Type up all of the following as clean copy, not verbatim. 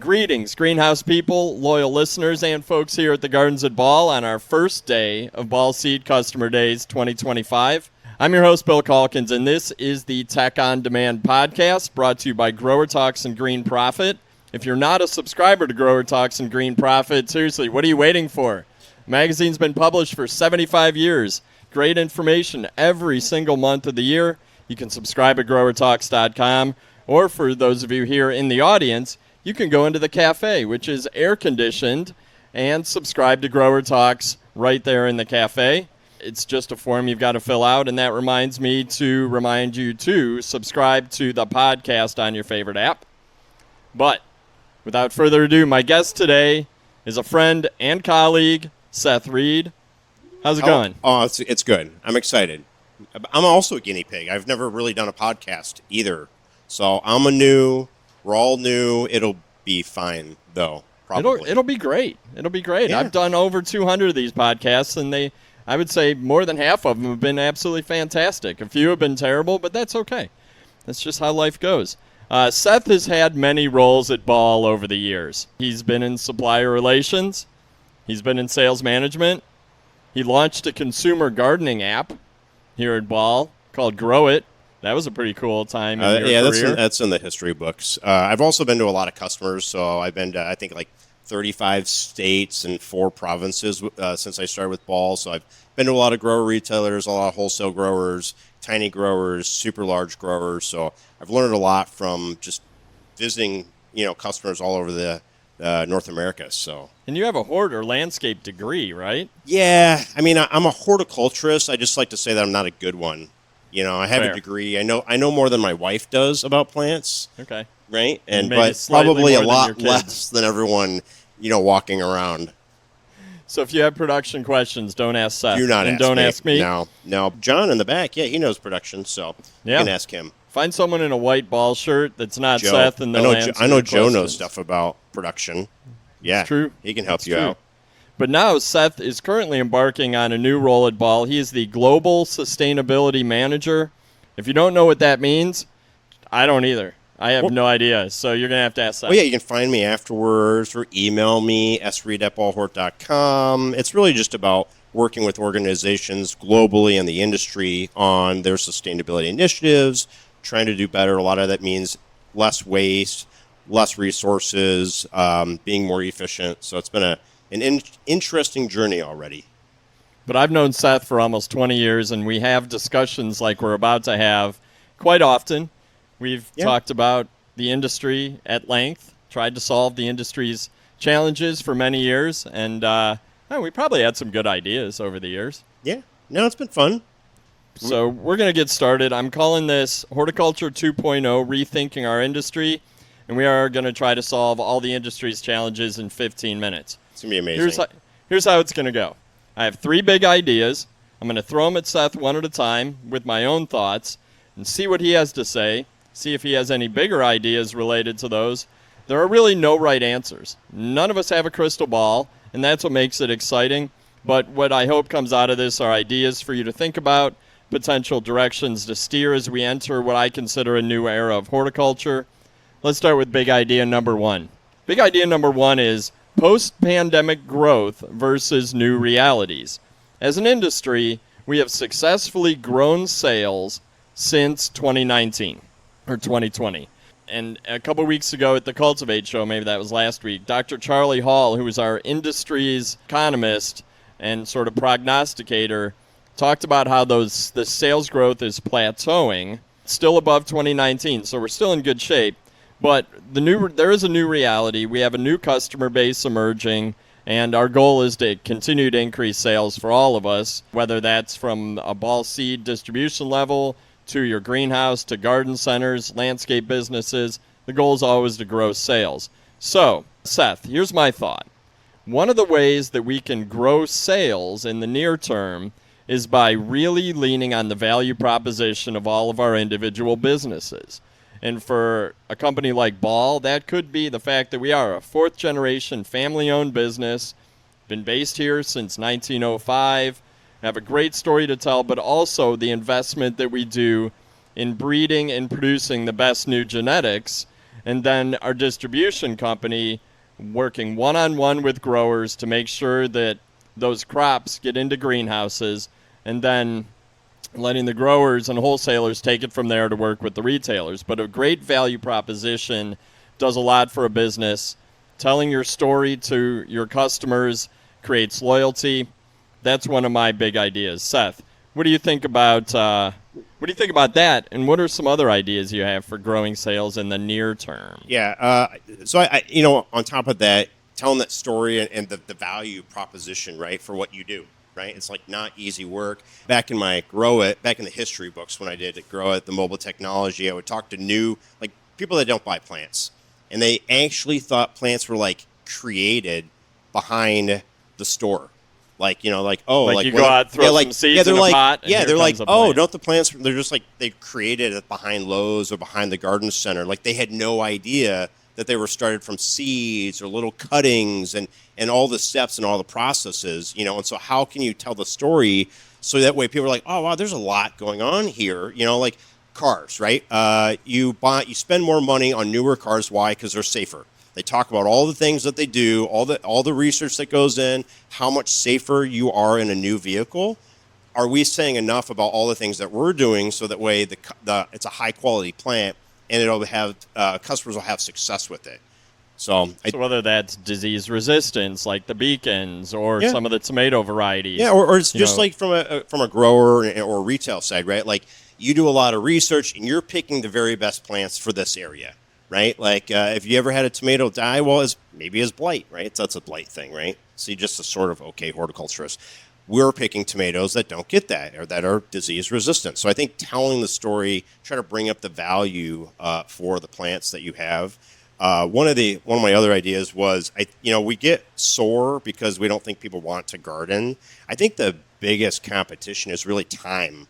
Greetings, greenhouse people, loyal listeners, and folks here at the Gardens at Ball on our first day of Ball Seed Customer Days 2025. I'm your host, Bill Calkins, and this is the Tech on Demand podcast brought to you by Grower Talks and Green Profit. If you're not a subscriber to Grower Talks and Green Profit, seriously, what are you waiting for? The magazine's been published for 75 years. Great information every single month of the year. You can subscribe at growertalks.com, or for those of you here in the audience, you can go into the cafe, which is air-conditioned, and subscribe to Grower Talks right there in the cafe. It's just a form you've got to fill out, and that reminds me to remind you to subscribe to the podcast on your favorite app. But without further ado, my guest today is a friend and colleague, Seth Reed. How's it going? Oh, it's good. I'm excited. I'm also a guinea pig. I've never really done a podcast either. So we're all new. It'll be fine, though, probably. It'll be great. It'll be great. Yeah. I've done over 200 of these podcasts, and I would say more than half of them have been absolutely fantastic. A few have been terrible, but that's okay. That's just how life goes. Seth has had many roles at Ball over the years. He's been in supplier relations. He's been in sales management. He launched a consumer gardening app here at Ball called Grow It. That was a pretty cool time in your career. That's in the history books. I've also been to a lot of customers, so I've been to, I think, like 35 states and 4 provinces since I started with Ball. So I've been to a lot of grower retailers, a lot of wholesale growers, tiny growers, super large growers. So I've learned a lot from just visiting, customers all over the North America. So. And you have a hort or landscape degree, right? Yeah. I mean, I'm a horticulturist. I just like to say that I'm not a good one. I have Fair. a degree. I know more than my wife does about plants. Okay. Right? But probably a lot lot less than everyone, walking around. So if you have production questions, don't ask Seth. Do not and ask don't me. ask me. No. John in the back, he knows production, so you can ask him. Find someone in a white ball shirt that's not Joe. Seth, and they'll answer I know your Joe questions. knows stuff about production. Yeah, it's true. He can help It's you true. out. But now Seth is currently embarking on a new role at Ball. He is the Global Sustainability Manager. If you don't know what that means, I don't either. I have no idea, so you're going to ask Seth. Well, yeah, you can find me afterwards or email me, sreed@ballhort.com. It's really just about working with organizations globally in the industry on their sustainability initiatives, trying to do better. A lot of that means less waste, less resources, being more efficient. So it's been an interesting journey already. But I've known Seth for almost 20 years, and we have discussions like we're about to have quite often. We've talked about the industry at length, tried to solve the industry's challenges for many years, and we probably had some good ideas over the years. Yeah. No, it's been fun. So we're going to get started. I'm calling this Horticulture 2.0, Rethinking Our Industry, and we are going to try to solve all the industry's challenges in 15 minutes. It's going to be amazing. Here's how it's going to go. I have 3 big ideas. I'm going to throw them at Seth one at a time with my own thoughts and see what he has to say, see if he has any bigger ideas related to those. There are really no right answers. None of us have a crystal ball, and that's what makes it exciting. But what I hope comes out of this are ideas for you to think about, potential directions to steer as we enter what I consider a new era of horticulture. Let's start with big idea number 1. Big idea number 1 is post-pandemic growth versus new realities. As an industry, we have successfully grown sales since 2019 or 2020. And a couple weeks ago at the Cultivate show, maybe that was last week, Dr. Charlie Hall, who is our industry's economist and sort of prognosticator, talked about how the sales growth is plateauing, still above 2019, so we're still in good shape. But there is a new reality. We have a new customer base emerging, and our goal is to continue to increase sales for all of us, whether that's from a ball seed distribution level to your greenhouse to garden centers, landscape businesses. The goal is always to grow sales. So, Seth, here's my thought. One of the ways that we can grow sales in the near term is by really leaning on the value proposition of all of our individual businesses. And for a company like Ball, that could be the fact that we are a 4th-generation family-owned business, been based here since 1905, have a great story to tell, but also the investment that we do in breeding and producing the best new genetics And then our distribution company working one-on-one with growers to make sure that those crops get into greenhouses, and then letting the growers and wholesalers take it from there to work with the retailers. But a great value proposition does a lot for a business. Telling your story to your customers creates loyalty. That's one of my big ideas. Seth, what do you think about that? And what are some other ideas you have for growing sales in the near term? Yeah. So on top of that, telling that story and the value proposition, right, for what you do, right? It's like not easy work. Back in the history books when I did Grow It, the mobile technology, I would talk to people that don't buy plants, and they actually thought plants were like created behind the store. Like you go out, throw some seeds in a pot, and they're like, don't the plants? They're just like they created it behind Lowe's or behind the garden center. Like they had no idea that they were started from seeds or little cuttings and all the steps and all the processes. And so how can you tell the story so that way people are like, oh wow, there's a lot going on here. Like cars, right? You spend more money on newer cars. Why? Because they're safer. They talk about all the things that they do, all the research that goes in, how much safer you are in a new vehicle. Are we saying enough about all the things that we're doing so that way it's a high quality plant and it'll have customers will have success with it? So whether that's disease resistance, like the beacons, or some of the tomato varieties, or it's just like from a grower or retail side, right? Like you do a lot of research and you're picking the very best plants for this area. Right? Like if you ever had a tomato die, maybe it's blight, right? So that's a blight thing, right? So you're just a sort of okay horticulturist. We're picking tomatoes that don't get that or that are disease resistant. So I think telling the story, try to bring up the value for the plants that you have. One of my other ideas was we get sore because we don't think people want to garden. I think the biggest competition is really time,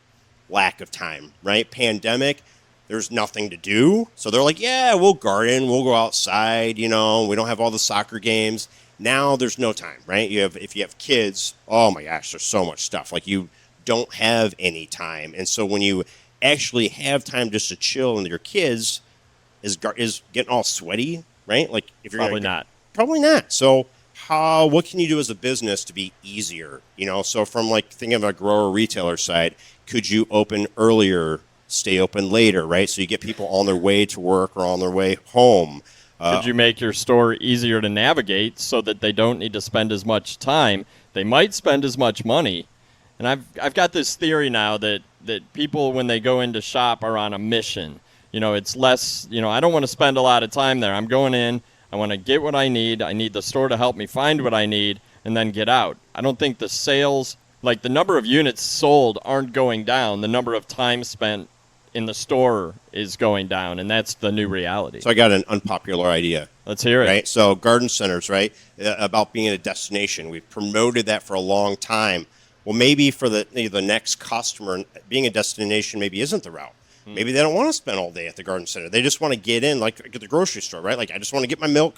lack of time, right? Pandemic. There's nothing to do. So they're like, yeah, we'll garden, we'll go outside, we don't have all the soccer games. Now there's no time, right? If you have kids, oh my gosh, there's so much stuff. Like you don't have any time. And so when you actually have time just to chill and your kids is getting all sweaty, right? Like if you're Probably not. So what can you do as a business to be easier? So from like thinking of a grower retailer side, could you open earlier, stay open later, right? So you get people on their way to work or on their way home. Could you make your store easier to navigate so that they don't need to spend as much time? They might spend as much money. And I've got this theory now that people, when they go in to shop, are on a mission. It's less, I don't want to spend a lot of time there. I'm going in, I want to get what I need. I need the store to help me find what I need and then get out. I don't think the sales, like the number of units sold aren't going down. The number of time spent in the store is going down, and that's the new reality. So I got an unpopular idea. Let's hear it. Right? So garden centers, right, about being a destination. We've promoted that for a long time. Well, maybe for the next customer, being a destination maybe isn't the route. Maybe they don't want to spend all day at the garden center. They just want to get in, like at the grocery store, right? Like I just want to get my milk.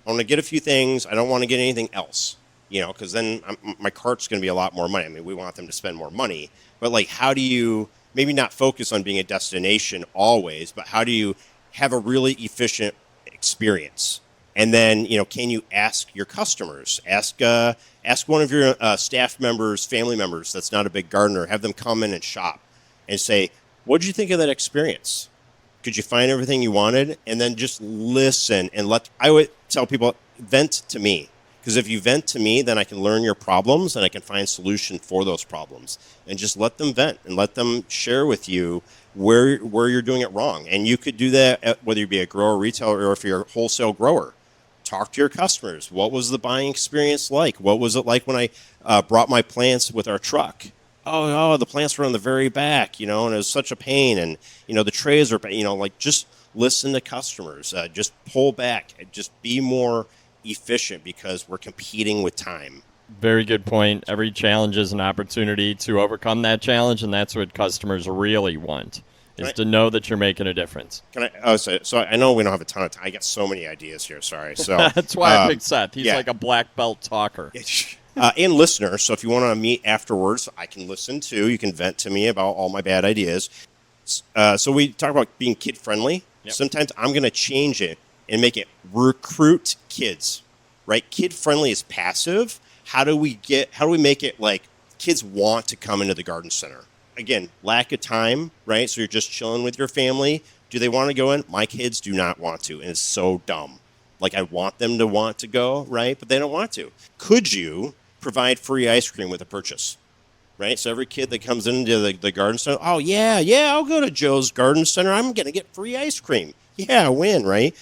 I want to get a few things. I don't want to get anything else, because then my cart's going to be a lot more money. I mean, we want them to spend more money. But like, how do you maybe not focus on being a destination always, but how do you have a really efficient experience? And then, can you ask your customers, ask one of your staff members, family members that's not a big gardener, have them come in and shop and say, what did you think of that experience? Could you find everything you wanted? And then just listen and I would tell people, vent to me. Because if you vent to me, then I can learn your problems and I can find solution for those problems. And just let them vent and let them share with you where you're doing it wrong. And you could do that whether you be a grower, retailer, or if you're a wholesale grower. Talk to your customers. What was the buying experience like? What was it like when I brought my plants with our truck? Oh, the plants were on the very back, and it was such a pain. And, the trays are, just listen to customers. Just pull back. Just be more efficient because we're competing with time. Very good point. Every challenge is an opportunity to overcome that challenge, and that's what customers really want, is to know that you're making a difference. So I know we don't have a ton of time. I got so many ideas here. Sorry. So that's why I picked Seth. He's like a black belt talker. And listener. So if you want to meet afterwards, I can listen too. You can vent to me about all my bad ideas. So we talk about being kid friendly. Yep. Sometimes I'm going to change it and make it recruit kids, right? Kid friendly is passive. How do we make it like kids want to come into the garden center? Again, lack of time, right? So you're just chilling with your family. Do they want to go in? My kids do not want to, and it's so dumb. Like, I want them to want to go, right? But they don't want to. Could you provide free ice cream with a purchase, right? So every kid that comes into the garden center, oh, yeah, I'll go to Joe's Garden Center. I'm going to get free ice cream. Yeah, win, right?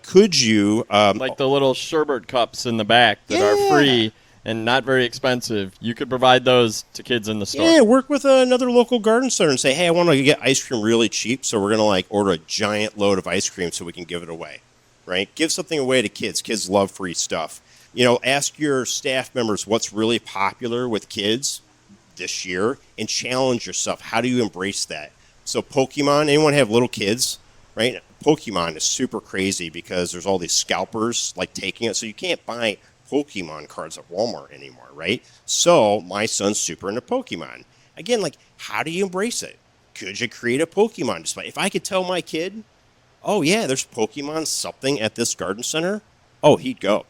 Could you... like the little sherbet cups in the back that are free and not very expensive. You could provide those to kids in the store. Yeah, work with another local garden center and say, hey, I want to get ice cream really cheap, so we're going to order a giant load of ice cream so we can give it away, right? Give something away to kids. Kids love free stuff. Ask your staff members what's really popular with kids this year and challenge yourself. How do you embrace that? So Pokemon, anyone have little kids, right? Pokemon is super crazy because there's all these scalpers taking it, so you can't buy Pokemon cards at Walmart anymore, right? So my son's super into Pokemon. Again, how do you embrace it? Could you create a Pokemon display? If I could tell my kid, oh yeah, there's Pokemon something at this garden center, oh, he'd go,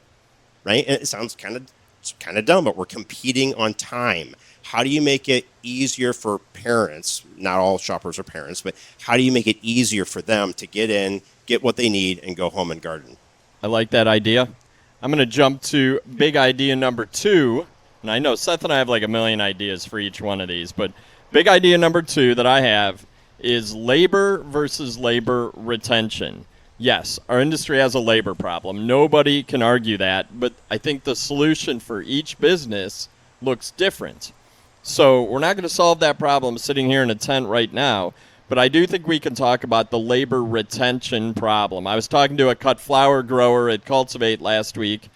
right? And it sounds kind of dumb, but we're competing on time. How do you make it easier for parents? Not all shoppers are parents, but how do you make it easier for them to get in, get what they need, and go home and garden? I like that idea. I'm going to jump to big idea number 2. And I know Seth and I have a million ideas for each one of these, but big idea number 2 that I have is labor versus labor retention. Yes, our industry has a labor problem. Nobody can argue that, but I think the solution for each business looks different. So we're not going to solve that problem sitting here in a tent right now, but I do think we can talk about the labor retention problem. I was talking to a cut flower grower at Cultivate last week,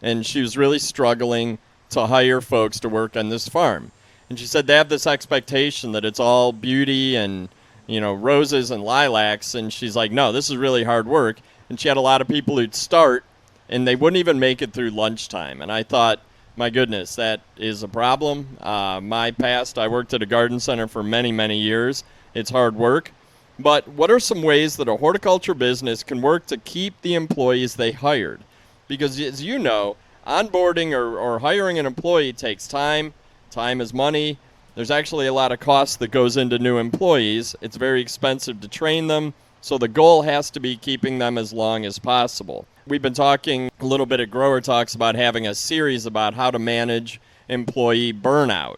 and she was really struggling to hire folks to work on this farm. And she said they have this expectation that it's all beauty and, roses and lilacs, and she's like, no, this is really hard work. And she had a lot of people who'd start, and they wouldn't even make it through lunchtime. And I thought, my goodness, that is a problem. My past, I worked at a garden center for many, many years. It's hard work. But what are some ways that a horticulture business can work to keep the employees they hired? Because as you know, onboarding or hiring an employee takes time. Time is money. There's actually a lot of cost that goes into new employees. It's very expensive to train them. So the goal has to be keeping them as long as possible. We've been talking a little bit at Grower Talks about having a series about how to manage employee burnout.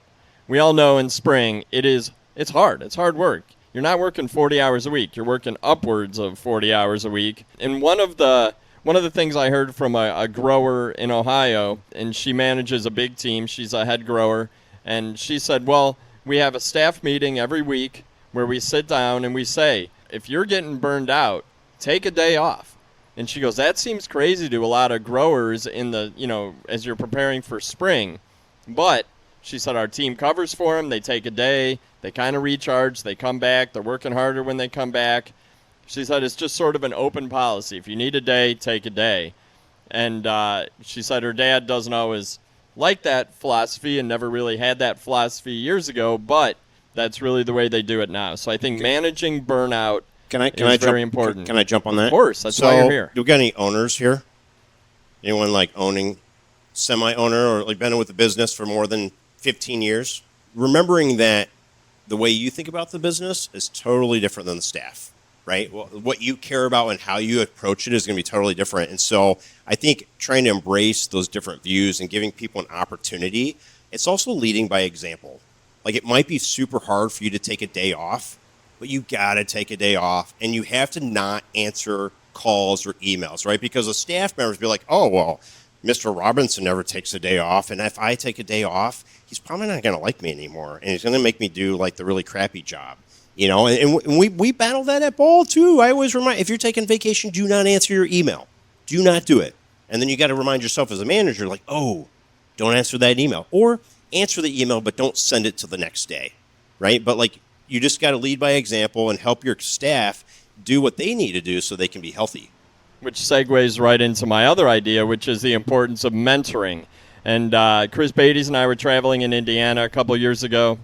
We all know in spring it's hard. It's hard work. You're not working 40 hours a week. You're working upwards of 40 hours a week. And one of the things I heard from a grower in Ohio, and she manages a big team. She's a head grower. And she said, well, we have a staff meeting every week where we sit down and we say, if you're getting burned out, take a day off. And she goes, that seems crazy to a lot of growers as you're preparing for spring. But she said our team covers for them. They take a day. They kind of recharge. They come back. They're working harder when they come back. She said it's just sort of an open policy. If you need a day, take a day. And she said her dad doesn't always like that philosophy and never really had that philosophy years ago, but that's really the way they do it now. So I think managing burnout is very important. Can I jump on that? Of course. That's why you're here. Do we got any owners here? Anyone owning, semi-owner, or been with the business for more than 15 years? Remembering that the way you think about the business is totally different than the staff, right? Well, what you care about and how you approach it is going to be totally different. And so I think trying to embrace those different views and giving people an opportunity, it's also leading by example. It might be super hard for you to take a day off, but you got to take a day off, and you have to not answer calls or emails, right? Because the staff members be like, oh, well, Mr. Robinson never takes a day off, and if I take a day off, he's probably not going to like me anymore, and he's going to make me do the really crappy job, and we battle that at Ball too. I always remind, if you're taking vacation, do not answer your email. Do not do it. And then you got to remind yourself as a manager, oh, don't answer that email, or answer the email, but don't send it to the next day, right? But you just got to lead by example and help your staff do what they need to do so they can be healthy. Which segues right into my other idea, which is the importance of mentoring. And Chris Beatties and I were traveling in Indiana a couple years ago,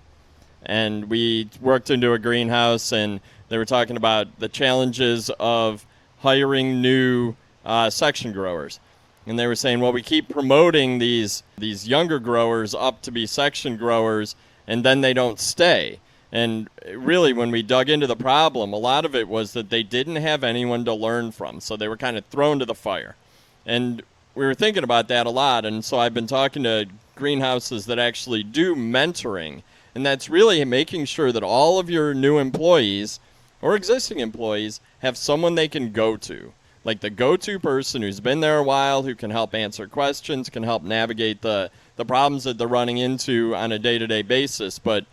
and we worked into a greenhouse, and They were talking about the challenges of hiring new section growers. And they were saying, well, we keep promoting these younger growers up to be section growers, and then they don't stay. And really, when we dug into the problem, a lot of it was that they didn't have anyone to learn from, so they were kind of thrown to the fire. And we were thinking about that a lot, and so I've been talking to greenhouses that actually do mentoring, and that's really making sure that all of your new employees or existing employees have someone they can go to. Like the go-to person who's been there a while, who can help answer questions, can help navigate the problems that they're running into on a day-to-day basis, but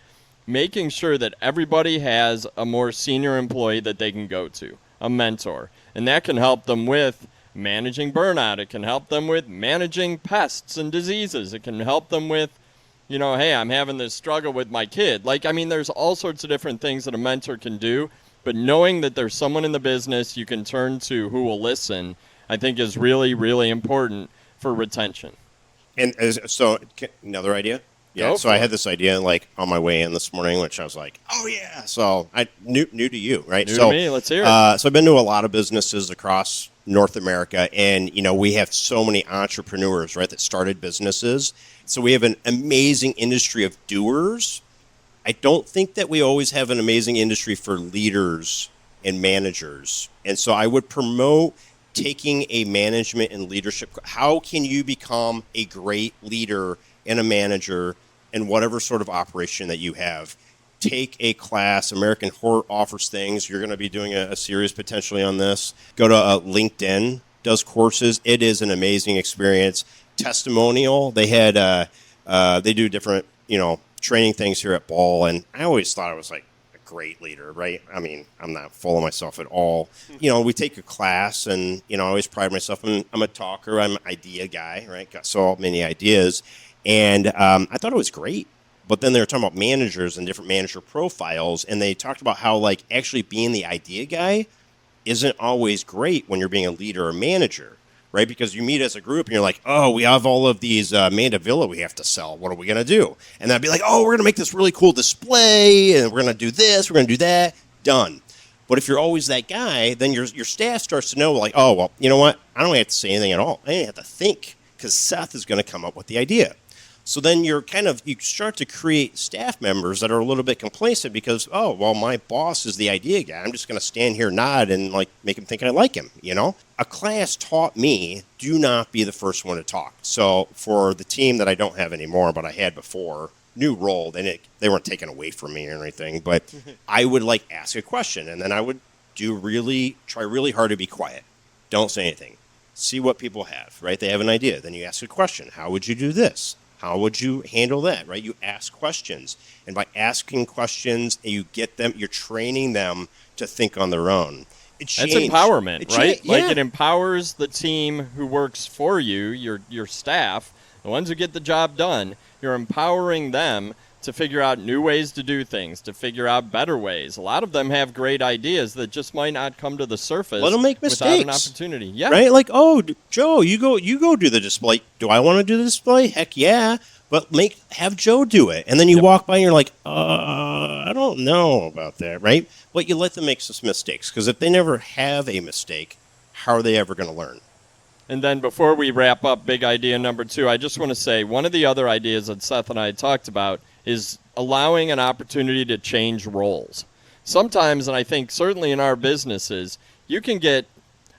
making sure that everybody has a more senior employee that they can go to, a mentor. And that can help them with managing burnout. It can help them with managing pests and diseases. It can help them with, hey, I'm having this struggle with my kid. There's all sorts of different things that a mentor can do. But knowing that there's someone in the business you can turn to who will listen, I think is really, really important for retention. And so, another idea? Yeah, so I had this idea on my way in this morning, which I was like, oh, yeah. So, new to you, right? New to me. Let's hear it. So, I've been to a lot of businesses across North America, and, we have so many entrepreneurs, right, that started businesses. So, we have an amazing industry of doers. I don't think that we always have an amazing industry for leaders and managers. And so I would promote taking a management and leadership. How can you become a great leader and a manager in whatever sort of operation that you have? Take a class. American Hort offers things. You're going to be doing a series potentially on this. Go to LinkedIn, does courses. It is an amazing experience. Testimonial. They had, they do different, training things here at Ball, and I always thought I was like a great leader, right? I'm not full of myself at all. We take a class, and I always pride myself. I'm a talker. I'm an idea guy, right? Got so many ideas, and I thought it was great. But then they were talking about managers and different manager profiles, and they talked about how actually being the idea guy isn't always great when you're being a leader or manager. Right, because you meet as a group and you're like, oh, we have all of these Mandevilla we have to sell. What are we going to do? And then I'd be like, oh, we're going to make this really cool display, and we're going to do this, we're going to do that. Done. But if you're always that guy, then your staff starts to know, oh, well, you know what? I don't have to say anything at all. I don't have to think, because Seth is going to come up with the idea. So then you start to create staff members that are a little bit complacent because, oh, well, my boss is the idea guy. I'm just going to stand here, nod, and make him think I like him, A class taught me, do not be the first one to talk. So for the team that I don't have anymore, but I had before, new role, they weren't taken away from me or anything, but I would ask a question, and then I would try really hard to be quiet. Don't say anything. See what people have, right? They have an idea. Then you ask a question. How would you do this? How would you handle that, right? You ask questions. And by asking questions, you're training them to think on their own. That's empowerment, right? Yeah. It empowers the team who works for you, your staff, the ones who get the job done. You're empowering them to figure out new ways to do things, to figure out better ways. A lot of them have great ideas that just might not come to the surface. Let them make mistakes. Without an opportunity. Yeah. Right? Oh, Joe, you go do the display. Do I want to do the display? Heck yeah. But have Joe do it. And then you walk by and you're like, I don't know about that, right? But you let them make some mistakes, because if they never have a mistake, how are they ever going to learn? And then before we wrap up big idea number 2, I just want to say one of the other ideas that Seth and I had talked about is allowing an opportunity to change roles. Sometimes, and I think certainly in our businesses, you can get,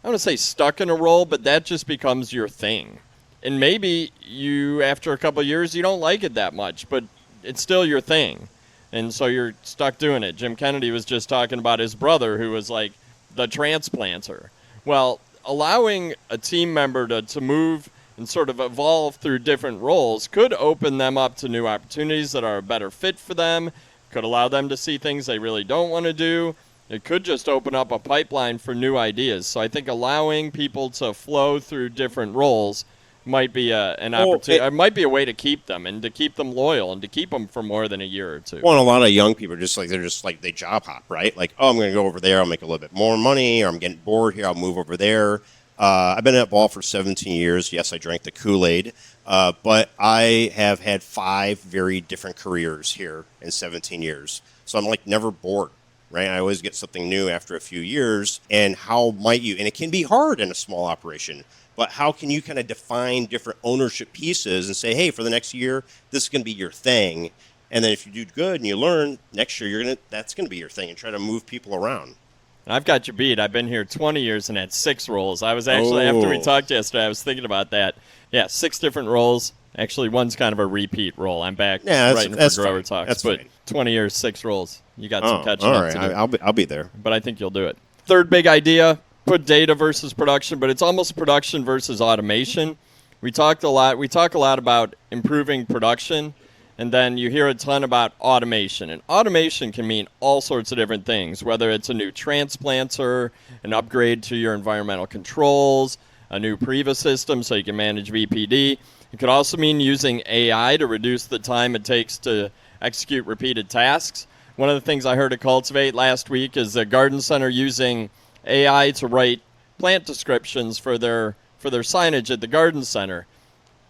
I want to say stuck in a role, but that just becomes your thing. And maybe you, after a couple of years, you don't like it that much, but it's still your thing. And so you're stuck doing it. Jim Kennedy was just talking about his brother who was like the transplanter. Well, allowing a team member to move and sort of evolve through different roles could open them up to new opportunities that are a better fit for them, could allow them to see things they really don't want to do. It could just open up a pipeline for new ideas. So I think allowing people to flow through different roles might be an opportunity. It might be a way to keep them and to keep them loyal and to keep them for more than a year or two. Well, and a lot of young people are they job hop, right? I'm going to go over there, I'll make a little bit more money, or I'm getting bored here, I'll move over there. I've been at Ball for 17 years. Yes, I drank the Kool-Aid, but I have had 5 very different careers here in 17 years. So I'm never bored, right? I always get something new after a few years. And how might you, and it can be hard in a small operation, but how can you kind of define different ownership pieces and say, hey, for the next year, this is going to be your thing. And then if you do good and you learn, next year that's going to be your thing, and try to move people around. I've got you beat. I've been here 20 years and had 6 roles. I was actually, after we talked yesterday, I was thinking about that. Yeah, 6 different roles. Actually, one's kind of a repeat role. I'm back writing for Grower Talks. That's but fine. 20 years, 6 roles. You got some catching all up right. to do. I'll be there. But I think you'll do it. Third big idea, put data versus production, but it's almost production versus automation. We talk a lot about improving production, and then you hear a ton about automation. And automation can mean all sorts of different things, whether it's a new transplanter, an upgrade to your environmental controls, a new Priva system so you can manage VPD. It could also mean using AI to reduce the time it takes to execute repeated tasks. One of the things I heard at Cultivate last week is the garden center using AI to write plant descriptions for their signage at the garden center.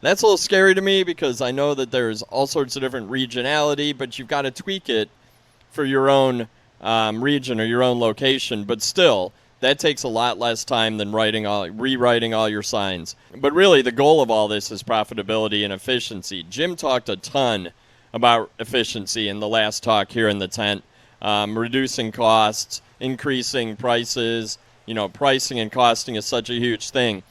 That's a little scary to me because I know that there's all sorts of different regionality, but you've got to tweak it for your own region or your own location. But still, that takes a lot less time than rewriting all your signs. But really, the goal of all this is profitability and efficiency. Jim talked a ton about efficiency in the last talk here in the tent, reducing costs, increasing prices. Pricing and costing is such a huge thing.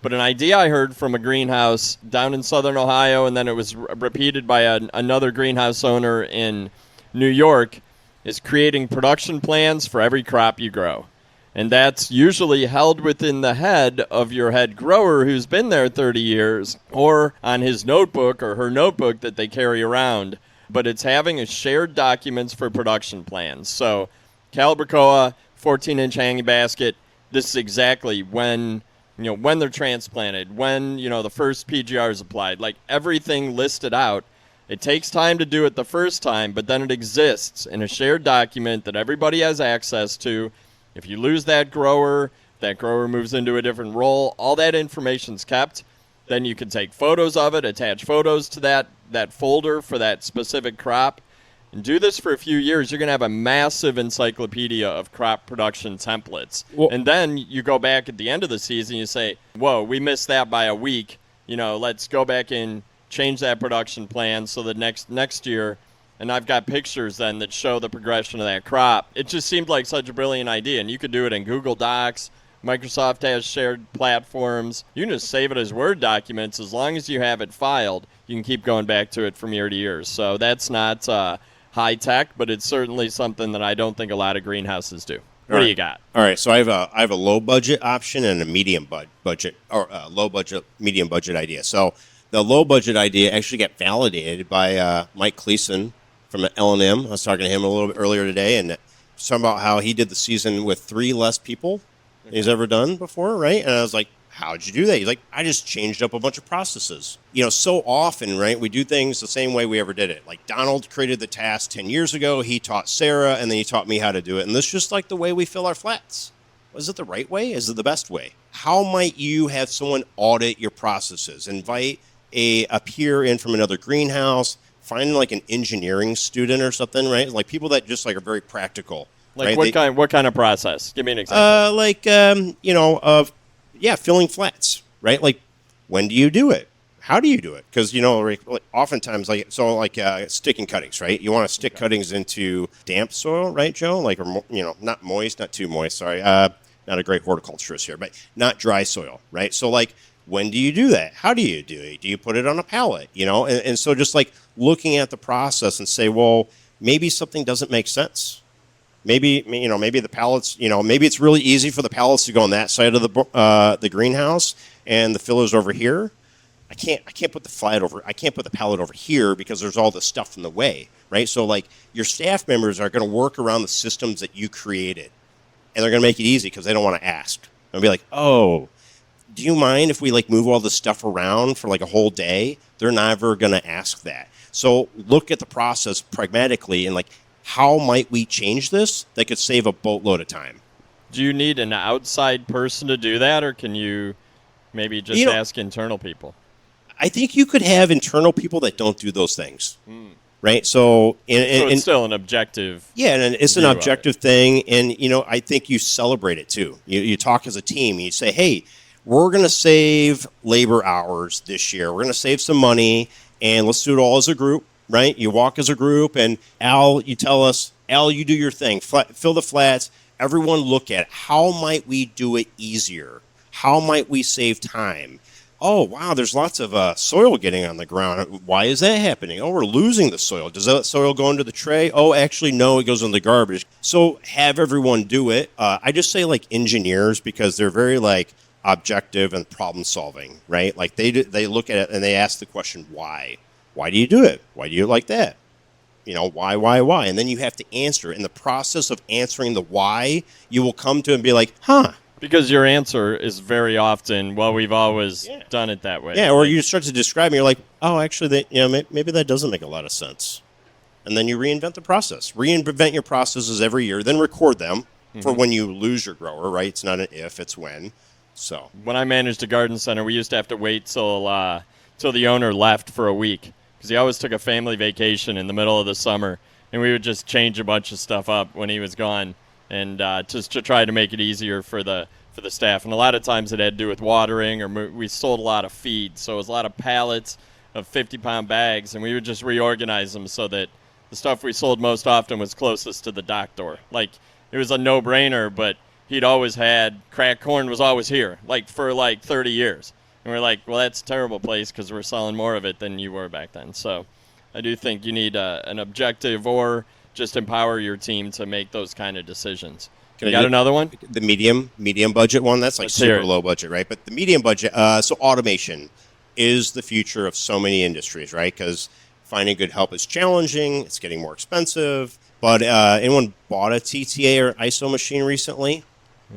But an idea I heard from a greenhouse down in southern Ohio, and then it was repeated by another greenhouse owner in New York, is creating production plans for every crop you grow. And that's usually held within the head of your head grower who's been there 30 years, or on his notebook or her notebook that they carry around. But it's having a shared documents for production plans. So Calibracoa, 14-inch hanging basket, this is exactly when they're transplanted, when, the first PGR is applied, like everything listed out. It takes time to do it the first time, but then it exists in a shared document that everybody has access to. If you lose that grower moves into a different role, all that information's kept. Then you can take photos of it, attach photos to that folder for that specific crop, and do this for a few years. You're going to have a massive encyclopedia of crop production templates. Well, and then you go back at the end of the season, you say, whoa, we missed that by a week. Let's go back and change that production plan so that next year, and I've got pictures then that show the progression of that crop. It just seemed like such a brilliant idea, and you could do it in Google Docs. Microsoft has shared platforms. You can just save it as Word documents. As long as you have it filed, you can keep going back to it from year to year. So that's not high tech, but it's certainly something that I don't think a lot of greenhouses do. What do you got? All right, so I have a low budget option and a medium budget, or low budget, medium budget idea. So the low budget idea actually got validated by Mike Cleason from L&M. I was talking to him a little bit earlier today, and talking about how he did the season with 3 less people he's ever done before, right? And I was like, how'd you do that? He's like, I just changed up a bunch of processes. So often, right, we do things the same way we ever did it. Like Donald created the task 10 years ago. He taught Sarah, and then he taught me how to do it. And this is just like the way we fill our flats. Is it the right way? Is it the best way? How might you have someone audit your processes? Invite a peer in from another greenhouse, find like an engineering student or something, right? Like people that just like are very practical. Like right? what kind of process? Give me an example. Filling flats, right? Like, when do you do it? How do you do it? Because, oftentimes, sticking cuttings, right? You want to stick cuttings into damp soil, right, Joe? Like, or, not moist, not too moist, sorry. Not a great horticulturist here, but not dry soil, right? So, like, when do you do that? How do you do it? Do you put it on a pallet, And so just, like, looking at the process and say, well, maybe something doesn't make sense. Maybe the pallets, maybe it's really easy for the pallets to go on that side of the greenhouse and the fillers over here. I can't put the pallet over here because there's all this stuff in the way, right? So like your staff members are going to work around the systems that you created, and they're going to make it easy because they don't want to ask. They'll be like, oh, do you mind if we like move all this stuff around for like a whole day? They're never going to ask that. So look at the process pragmatically and like, how might we change this that could save a boatload of time? Do you need an outside person to do that, or can you maybe just ask internal people? I think you could have internal people that don't do those things. right? So, So it's still an objective. yeah, and it's an view of objective thing, and I think you celebrate it too. You talk as a team, and you say, "Hey, we're going to save labor hours this year. We're going to save some money, and let's do it all as a group." Right? You walk as a group, and Al, you tell us, Al, you do your thing, fill the flats. Everyone look at it. How might we do it easier? How might we save time? Oh, wow, there's lots of soil getting on the ground. Why is that happening? Oh, we're losing the soil. Does that soil go into the tray? Oh, actually, no, it goes in the garbage. So have everyone do it. I just say like engineers because they're very like objective and problem solving, right? Like they look at it and they ask the question, why? Why do you do it? Why do you like that? Why? And then you have to answer. In the process of answering the why, you will come to it and be like, huh. Because your answer is very often, well, we've always done it that way. Yeah, or you start to describe and you're like, oh, actually, maybe that doesn't make a lot of sense. And then you reinvent the process. Reinvent your processes every year, then record them for when you lose your grower, right? It's not an if, it's when. So when I managed a garden center, we used to have to wait till the owner left for a week because he always took a family vacation in the middle of the summer, and we would just change a bunch of stuff up when he was gone, and just to try to make it easier for the staff. And a lot of times it had to do with watering, or we sold a lot of feed, so it was a lot of pallets of 50-pound bags, and we would just reorganize them so that the stuff we sold most often was closest to the dock door. Like, it was a no-brainer, but he'd always had cracked corn was always here, like for like 30 years. And we're like, well, that's a terrible place because we're selling more of it than you were back then. So I do think you need an objective or just empower your team to make those kind of decisions. You got another one? The medium budget one, that's like Let's hear super it. low budget, right? But the medium budget, so automation is the future of so many industries, right? Because finding good help is challenging. It's getting more expensive. But anyone bought a TTA or ISO machine recently?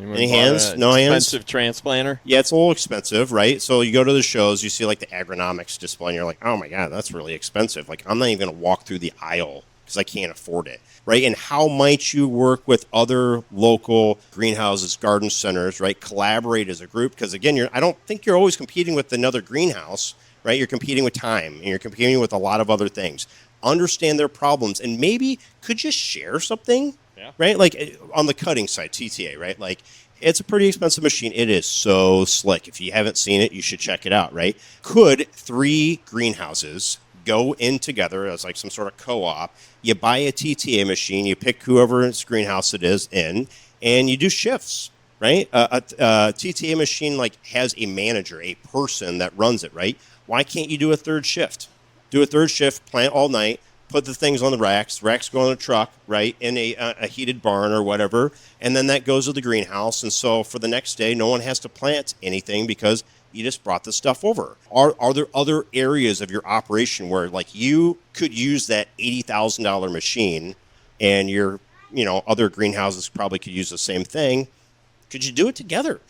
Any hands? No hands? Expensive transplanter? Yeah, it's a little expensive, right? So you go to the shows, you see like the agronomics display, and you're like, oh my God, that's really expensive. Like, I'm not even going to walk through the aisle because I can't afford it, right? And how might you work with other local greenhouses, garden centers, right? Collaborate as a group, because again, I don't think you're always competing with another greenhouse, right? You're competing with time, and you're competing with a lot of other things. Understand their problems, and maybe could you share something? Yeah. Right? Like on the cutting side, TTA, right? Like, it's a pretty expensive machine. It is so slick. If you haven't seen it, you should check it out, right? Could 3 greenhouses go in together as like some sort of co-op? You buy a TTA machine, you pick whoever's greenhouse it is in, and you do shifts, right? A TTA machine like has a manager, a person that runs it, right? Why can't you do a third shift? Do a third shift, plant all night, put the things on the racks go on a truck, right, in a heated barn or whatever, and then that goes to the greenhouse. And so for the next day, no one has to plant anything because you just brought the stuff over. Are there other areas of your operation where, like, you could use that $80,000 machine and your, other greenhouses probably could use the same thing? Could you do it together?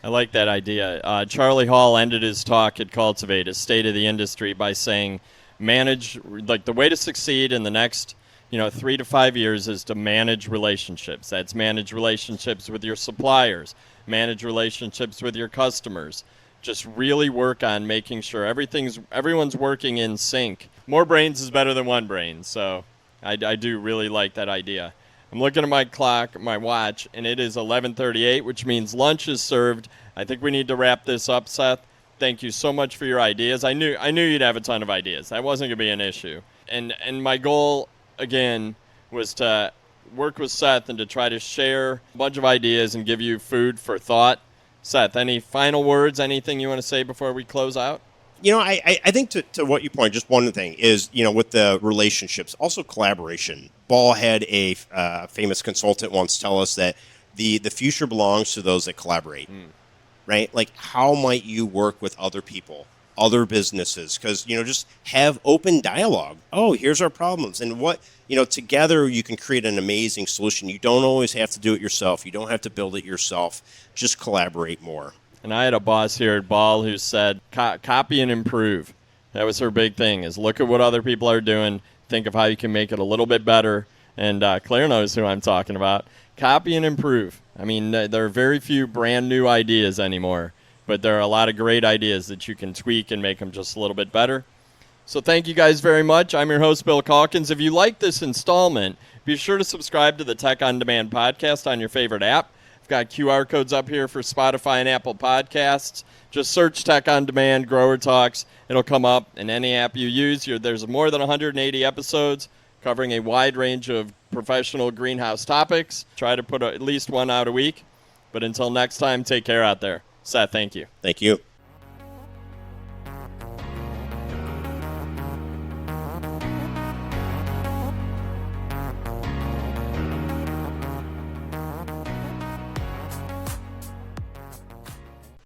I like that idea. Charlie Hall ended his talk at Cultivate, a state of the industry, by saying, manage, like, the way to succeed in the next 3 to 5 years is to manage relationships. That's manage relationships with your suppliers, manage relationships with your customers. Just really work on making sure everyone's working in sync. More brains is better than one brain, so I do really like that idea. I'm looking at my clock, my watch, and it is 11:38, which means lunch is served. I think we need to wrap this up, Seth. Thank you so much for your ideas. I knew you'd have a ton of ideas. That wasn't going to be an issue. And my goal, again, was to work with Seth and to try to share a bunch of ideas and give you food for thought. Seth, any final words, anything you want to say before we close out? I think to what you point, just one thing is, with the relationships, also collaboration. Ball had a famous consultant once tell us that the future belongs to those that collaborate. Right? Like, how might you work with other people, other businesses? Because, just have open dialogue. Oh, here's our problems. And together you can create an amazing solution. You don't always have to do it yourself. You don't have to build it yourself. Just collaborate more. And I had a boss here at Ball who said, copy and improve. That was her big thing, is look at what other people are doing, think of how you can make it a little bit better. And Claire knows who I'm talking about. Copy and improve. I mean, there are very few brand new ideas anymore, but there are a lot of great ideas that you can tweak and make them just a little bit better. So thank you guys very much. I'm your host, Bill Calkins. If you like this installment, be sure to subscribe to the Tech On Demand podcast on your favorite app. I've got QR codes up here for Spotify and Apple Podcasts. Just search Tech On Demand, Grower Talks. It'll come up in any app you use. There's more than 180 episodes covering a wide range of professional greenhouse topics. Try to put at least one out a week. But until next time, take care out there. Seth, thank you. Thank you.